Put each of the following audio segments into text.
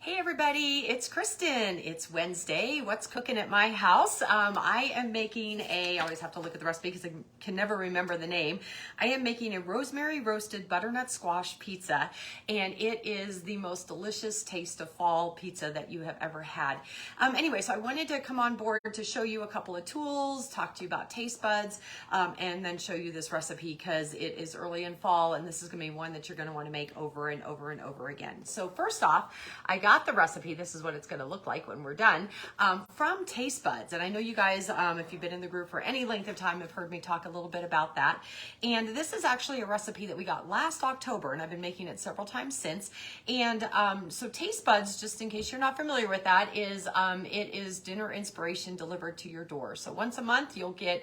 Hey everybody, it's Kristen. It's Wednesday. What's cooking at my house? I am making I always have to look at the recipe because I can never remember the name. I am making a rosemary roasted butternut squash pizza, and it is the most delicious taste of fall pizza that you have ever had. Anyway, so I wanted to come on board to show you a couple of tools, talk to you about taste buds, and then show you this recipe because it is early in fall and this is going to be one that you're going to want to make over and over and over again. So first off, I got the recipe. This is what it's going to look like when we're done, from Taste Buds. And I know you guys, if you've been in the group for any length of time, have heard me talk a little bit about that. And this is actually a recipe that we got last October, and I've been making it several times since. And so Taste Buds, just in case you're not familiar with that, it is dinner inspiration delivered to your door. So once a month, you'll get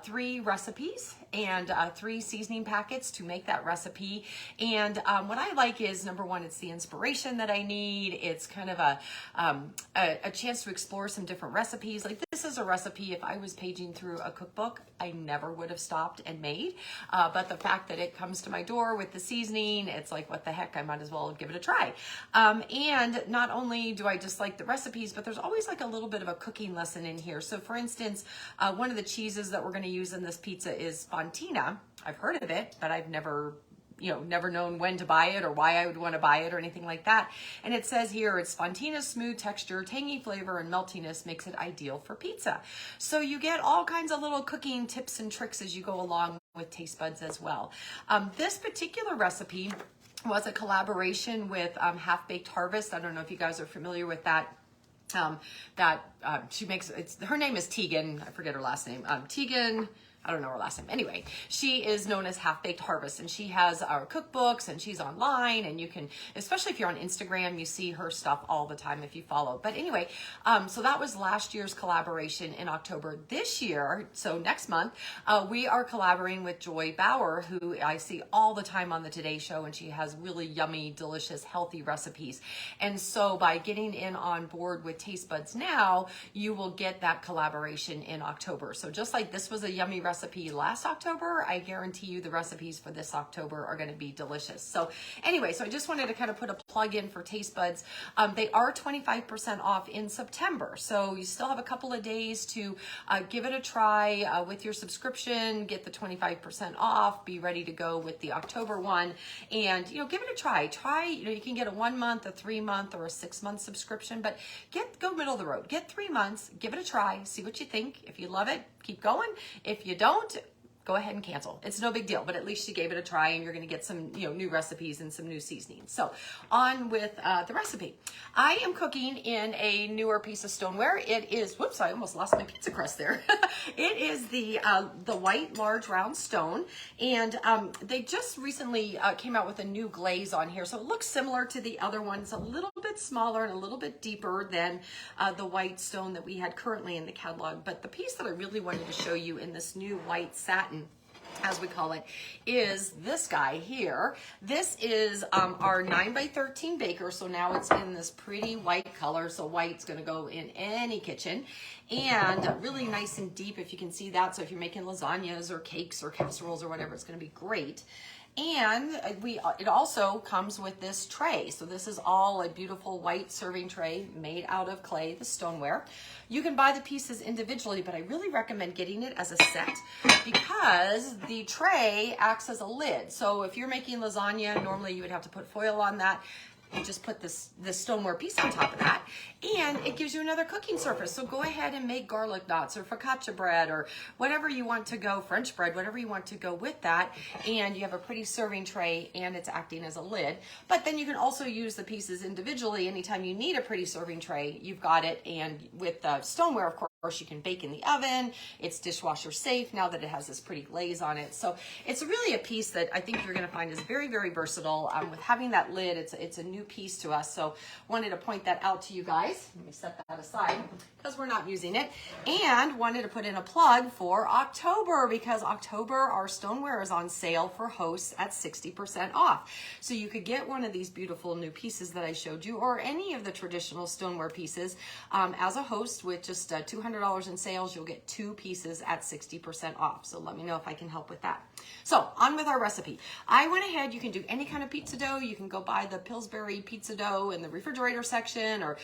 3 recipes and 3 seasoning packets to make that recipe. And what I like is, number one, it's the inspiration that I need. It's kind of a chance to explore some different recipes. Like this is a recipe, if I was paging through a cookbook, I never would have stopped and made. But the fact that it comes to my door with the seasoning, it's like, what the heck, I might as well give it a try. And not only do I just like the recipes, but there's always like a little bit of a cooking lesson in here. So for instance, one of the cheeses that we're going to use in this pizza is Fontina. I've heard of it, but I've never known when to buy it or why I would want to buy it or anything like that. And it says here, it's Fontina's smooth texture, tangy flavor, and meltiness makes it ideal for pizza. So you get all kinds of little cooking tips and tricks as you go along with Taste Buds as well. This particular recipe was a collaboration with Half Baked Harvest. I don't know if you guys are familiar with that. She makes, her name is Tegan. I forget her last name. Tegan, I don't know her last name. Anyway, she is known as Half Baked Harvest, and she has our cookbooks, and she's online, and you can, especially if you're on Instagram, you see her stuff all the time if you follow. But anyway, so that was last year's collaboration in October. This year, so next month, we are collaborating with Joy Bauer, who I see all the time on the Today Show, and she has really yummy, delicious, healthy recipes. And so by getting in on board with Taste Buds now, you will get that collaboration in October. So just like this was a yummy recipe last October, I guarantee you the recipes for this October are going to be delicious. So anyway, so I just wanted to kind of put a plug in for Taste Buds. They are 25% off in September. So you still have a couple of days to give it a try with your subscription, get the 25% off, be ready to go with the October one, and give it a try. You can get a 1 month, a 3 month, or a 6 month subscription, but go middle of the road. Get 3 months, give it a try, see what you think. If you love it, keep going. If you don't, go ahead and cancel. It's no big deal, but at least you gave it a try, and you're going to get some new recipes and some new seasonings. So on with the recipe. I am cooking in a newer piece of stoneware. It is, whoops, I almost lost my pizza crust there. It is the white large round stone, and they just recently came out with a new glaze on here, so it looks similar to the other one. It's a little bit smaller and a little bit deeper than the white stone that we had currently in the catalog. But the piece that I really wanted to show you in this new white satin, as we call it, is this guy here. This is our 9x13 baker, so now it's in this pretty white color, so white's going to go in any kitchen, and really nice and deep, if you can see that. So if you're making lasagnas or cakes or casseroles or whatever, it's going to be great. And it also comes with this tray. So this is all a beautiful white serving tray made out of clay, the stoneware. You can buy the pieces individually, but I really recommend getting it as a set because the tray acts as a lid. So if you're making lasagna, normally you would have to put foil on that. You just put this stoneware piece on top of that, and it gives you another cooking surface. So go ahead and make garlic knots or focaccia bread or whatever you want to go, French bread, whatever you want to go with that, and you have a pretty serving tray, and it's acting as a lid. But then you can also use the pieces individually. Anytime you need a pretty serving tray, you've got it. And with the stoneware, of course, you can bake in the oven. It's dishwasher safe now that it has this pretty glaze on it. So it's really a piece that I think you're going to find is very, very versatile. With having that lid, it's a new piece to us. So wanted to point that out to you guys. Let me set that aside because we're not using it. And wanted to put in a plug for October because October, our stoneware is on sale for hosts at 60% off. So you could get one of these beautiful new pieces that I showed you, or any of the traditional stoneware pieces as a host with just $200 $100 in sales, you'll get 2 pieces at 60% off. So let me know if I can help with that. So on with our recipe. I went ahead, you can do any kind of pizza dough. You can go buy the Pillsbury pizza dough in the refrigerator section, or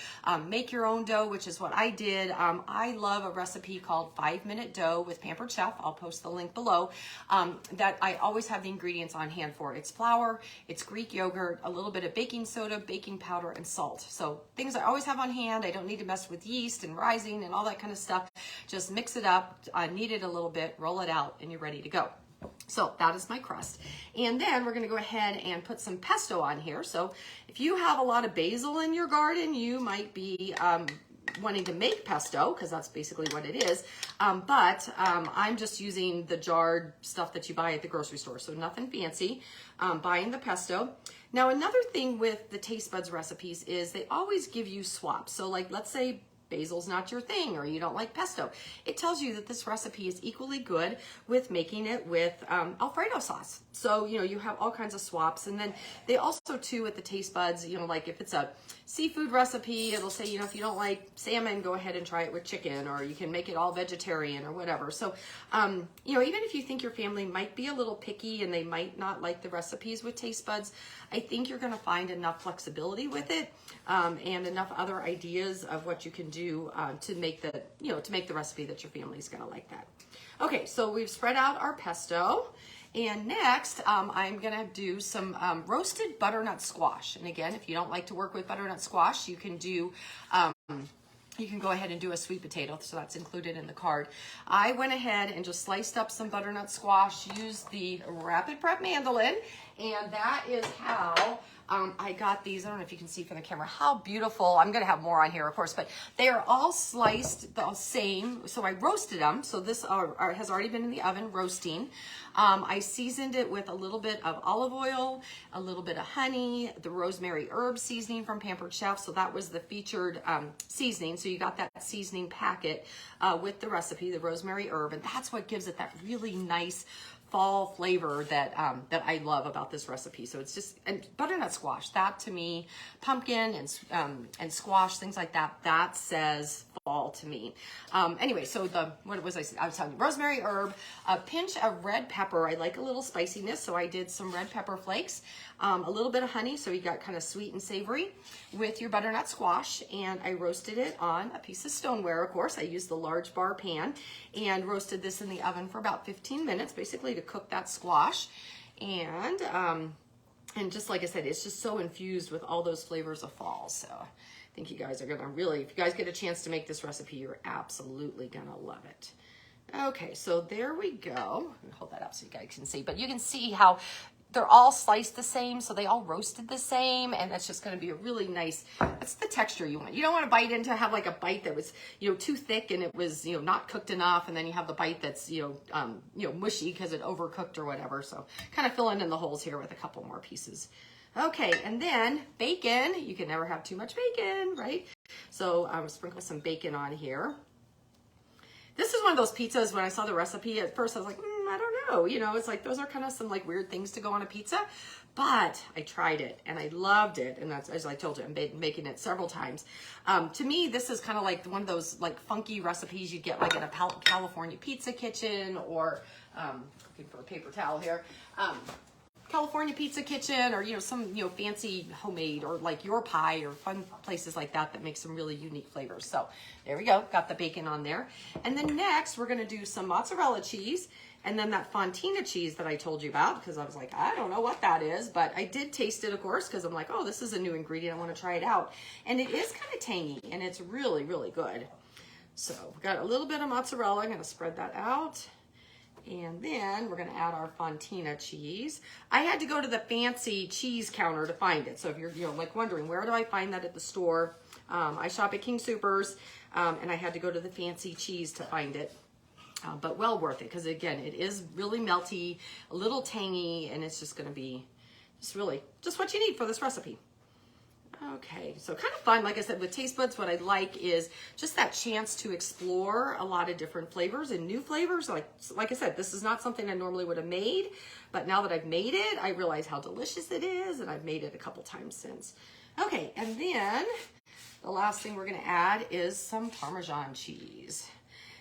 make your own dough, which is what I did. I love a recipe called 5-Minute Dough with Pampered Chef. I'll post the link below, that I always have the ingredients on hand for. It's flour, it's Greek yogurt, a little bit of baking soda, baking powder, and salt. So things I always have on hand. I don't need to mess with yeast and rising and all that kind of stuff. Just mix it up, knead it a little bit, roll it out, and you're ready to go. So that is my crust. And then we're going to go ahead and put some pesto on here. So if you have a lot of basil in your garden, you might be wanting to make pesto, because that's basically what it is. I'm just using the jarred stuff that you buy at the grocery store. So nothing fancy, buying the pesto. Now, another thing with the Taste Buds recipes is they always give you swaps. So like, let's say basil's not your thing, or you don't like pesto. It tells you that this recipe is equally good with making it with Alfredo sauce. So, you know, you have all kinds of swaps. And then they also, too, at the Taste Buds, you know, like if it's a seafood recipe, it'll say, you know, if you don't like salmon, go ahead and try it with chicken, or you can make it all vegetarian or whatever. So, you know, even if you think your family might be a little picky and they might not like the recipes with Taste Buds, I think you're going to find enough flexibility with it, and enough other ideas of what you can do to make the, you know, to make the recipe that your family's going to like that. Okay, so we've spread out our pesto. And next, I'm gonna do some roasted butternut squash. And again, if you don't like to work with butternut squash, you can do, you can go ahead and do a sweet potato. So that's included in the card. I went ahead and just sliced up some butternut squash, used the Rapid Prep mandolin, and that is how I got these. I don't know if you can see from the camera how beautiful. I'm going to have more on here, of course, but they are all sliced the same. So I roasted them. So this has already been in the oven roasting. I seasoned it with a little bit of olive oil, a little bit of honey, the rosemary herb seasoning from Pampered Chef. So that was the featured seasoning. So you got that seasoning packet with the recipe, the rosemary herb, and that's what gives it that really nice fall flavor that that I love about this recipe. So it's just, and butternut squash, that to me, pumpkin and squash, things like that, that says fall to me. Anyway, so what was I was telling you, rosemary herb, a pinch of red pepper. I like a little spiciness, so I did some red pepper flakes, a little bit of honey, so you got kind of sweet and savory with your butternut squash, and I roasted it on a piece of stoneware, of course. I used the large bar pan and roasted this in the oven for about 15 minutes, basically to cook that squash. And just like I said, it's just so infused with all those flavors of fall. So I think you guys are gonna really, if you guys get a chance to make this recipe, you're absolutely gonna love it. Okay, so there we go. Let me hold that up so you guys can see, but you can see how they're all sliced the same, so they all roasted the same, and that's just going to be a really nice, that's the texture you want. You don't want to bite into, have like a bite that was, you know, too thick and it was, you know, not cooked enough, and then you have the bite that's, you know, mushy because it overcooked or whatever. So kind of filling in the holes here with a couple more pieces. Okay, and then bacon. You can never have too much bacon, right? So I'm going to sprinkle some bacon on here. This is one of those pizzas, when I saw the recipe, at first I was like, I don't know. You know, it's like, those are kind of some like weird things to go on a pizza. But I tried it and I loved it. And that's, as I told you, I'm making it several times. To me, this is kind of like one of those like funky recipes you get like in a California pizza kitchen, or looking for a paper towel here. California Pizza Kitchen, or, you know, some, you know, fancy homemade, or like Your Pie, or fun places like that that make some really unique flavors. So there we go, got the bacon on there. And then next we're gonna do some mozzarella cheese, and then that fontina cheese that I told you about, because I was like, I don't know what that is, but I did taste it, of course, because I'm like, oh, this is a new ingredient, I want to try it out. And it is kind of tangy, and it's really, really good. So we've got a little bit of mozzarella. I'm going to spread that out. And then we're going to add our fontina cheese. I had to go to the fancy cheese counter to find it. So if you're, you know, like wondering, where do I find that at the store? I shop at King Soopers, and I had to go to the fancy cheese to find it. But well worth it, because again, it is really melty, a little tangy, and it's just going to be just really just what you need for this recipe. Okay, so kind of fun. Like I said, with Taste Buds, what I like is just that chance to explore a lot of different flavors and new flavors. Like I said, this is not something I normally would have made, but now that I've made it, I realize how delicious it is, and I've made it a couple times since. Okay, and then the last thing we're going to add is some Parmesan cheese.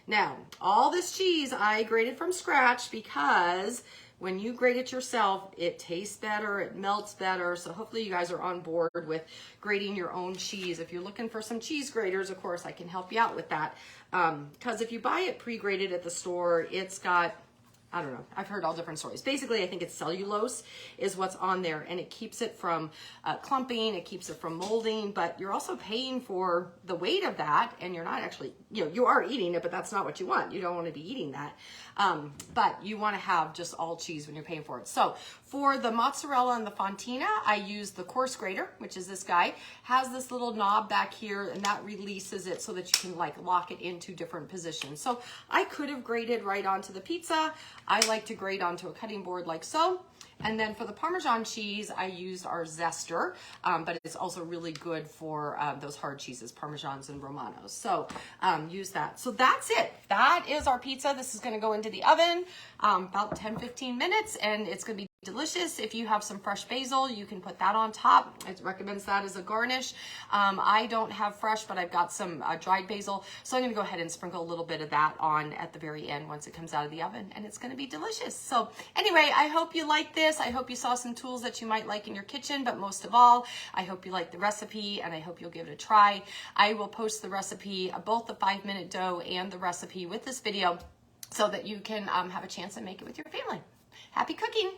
Now, all this cheese I grated from scratch because when you grate it yourself, it tastes better, it melts better. So hopefully you guys are on board with grating your own cheese. If you're looking for some cheese graters, of course, I can help you out with that. Because if you buy it pre-grated at the store, it's got, I don't know, I've heard all different stories. Basically, I think it's cellulose is what's on there, and it keeps it from clumping, it keeps it from molding, but you're also paying for the weight of that, and you're not actually, you are eating it, but that's not what you want. You don't want to be eating that. But you want to have just all cheese when you're paying for it. So for the mozzarella and the fontina, I use the coarse grater, which is this guy, has this little knob back here, and that releases it so that you can like lock it into different positions. So I could have grated right onto the pizza. I like to grate onto a cutting board like so. And then for the Parmesan cheese, I used our zester, but it's also really good for those hard cheeses, Parmesans and Romanos. So use that. So that's it. That is our pizza. This is going to go into the oven about 10-15 minutes, and it's going to be delicious. If you have some fresh basil, you can put that on top. It recommends that as a garnish. I don't have fresh, but I've got some dried basil, so I'm going to go ahead and sprinkle a little bit of that on at the very end once it comes out of the oven, and it's going to be delicious. So anyway, I hope you like this. I hope you saw some tools that you might like in your kitchen, but most of all, I hope you like the recipe, and I hope you'll give it a try. I will post the recipe, both the 5-minute dough and the recipe with this video, so that you can have a chance to make it with your family. Happy cooking!